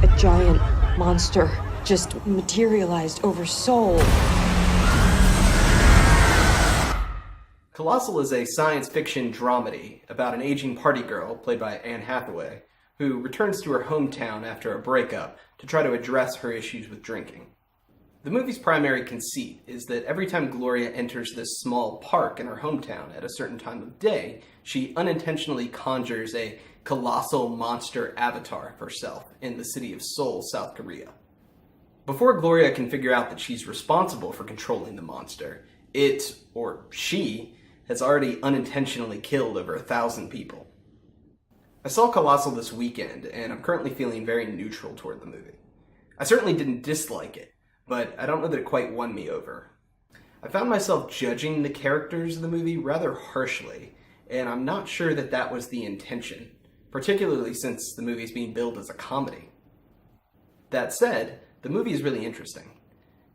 A giant monster just materialized over Seoul. Colossal is a science fiction dramedy about an aging party girl, played by Anne Hathaway, who returns to her hometown after a breakup to try to address her issues with drinking. The movie's primary conceit is that every time Gloria enters this small park in her hometown at a certain time of day, she unintentionally conjures a colossal monster avatar of herself in the city of Seoul, South Korea. Before Gloria can figure out that she's responsible for controlling the monster, it, or she, has already unintentionally killed over 1,000 people. I saw Colossal this weekend, and I'm currently feeling very neutral toward the movie. I certainly didn't dislike it, but I don't know that it quite won me over. I found myself judging the characters of the movie rather harshly, and I'm not sure that that was the intention, particularly since the movie is being billed as a comedy. That said, the movie is really interesting.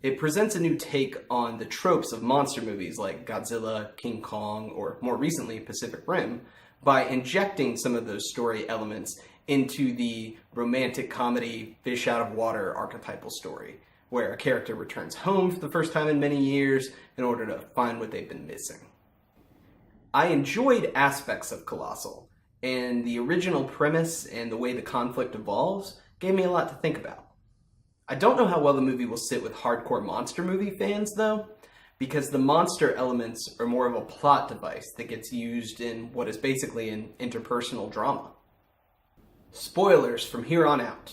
It presents a new take on the tropes of monster movies like Godzilla, King Kong, or more recently Pacific Rim, by injecting some of those story elements into the romantic comedy, fish out of water archetypal story, where a character returns home for the first time in many years in order to find what they've been missing. I enjoyed aspects of Colossal, and the original premise and the way the conflict evolves gave me a lot to think about. I don't know how well the movie will sit with hardcore monster movie fans, though, because the monster elements are more of a plot device that gets used in what is basically an interpersonal drama. Spoilers from here on out.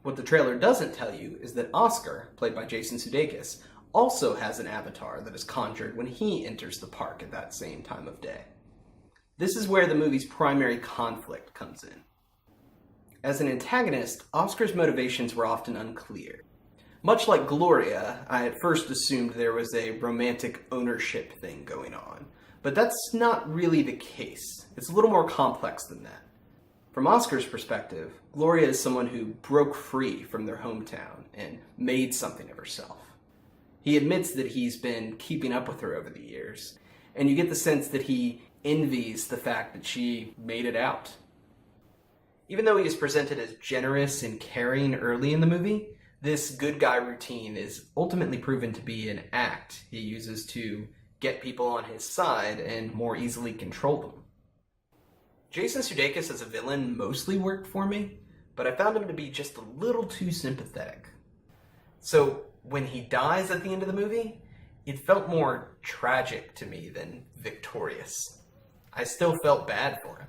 What the trailer doesn't tell you is that Oscar, played by Jason Sudeikis, also has an avatar that is conjured when he enters the park at that same time of day. This is where the movie's primary conflict comes in. As an antagonist, Oscar's motivations were often unclear. Much like Gloria, I at first assumed there was a romantic ownership thing going on, but that's not really the case. It's a little more complex than that. From Oscar's perspective, Gloria is someone who broke free from their hometown and made something of herself. He admits that he's been keeping up with her over the years, and you get the sense that he envies the fact that she made it out. Even though he is presented as generous and caring early in the movie, this good guy routine is ultimately proven to be an act he uses to get people on his side and more easily control them. Jason Sudeikis as a villain mostly worked for me, but I found him to be just a little too sympathetic. So when he dies at the end of the movie, it felt more tragic to me than victorious. I still felt bad for him.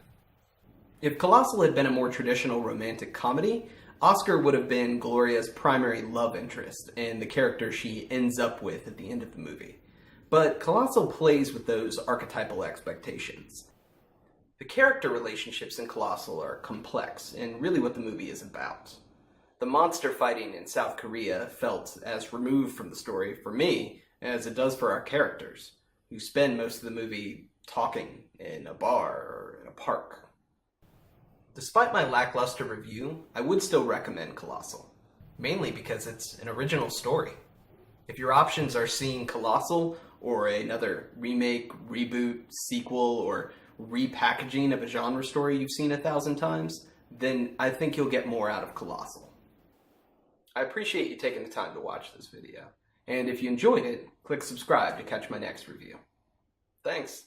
If Colossal had been a more traditional romantic comedy, Oscar would have been Gloria's primary love interest and the character she ends up with at the end of the movie. But Colossal plays with those archetypal expectations. The character relationships in Colossal are complex and really what the movie is about. The monster fighting in South Korea felt as removed from the story for me as it does for our characters, who spend most of the movie talking in a bar or in a park. Despite my lackluster review, I would still recommend Colossal, mainly because it's an original story. If your options are seeing Colossal or another remake, reboot, sequel, or repackaging of a genre story you've seen 1,000 times, then I think you'll get more out of Colossal. I appreciate you taking the time to watch this video, and if you enjoyed it, click subscribe to catch my next review. Thanks!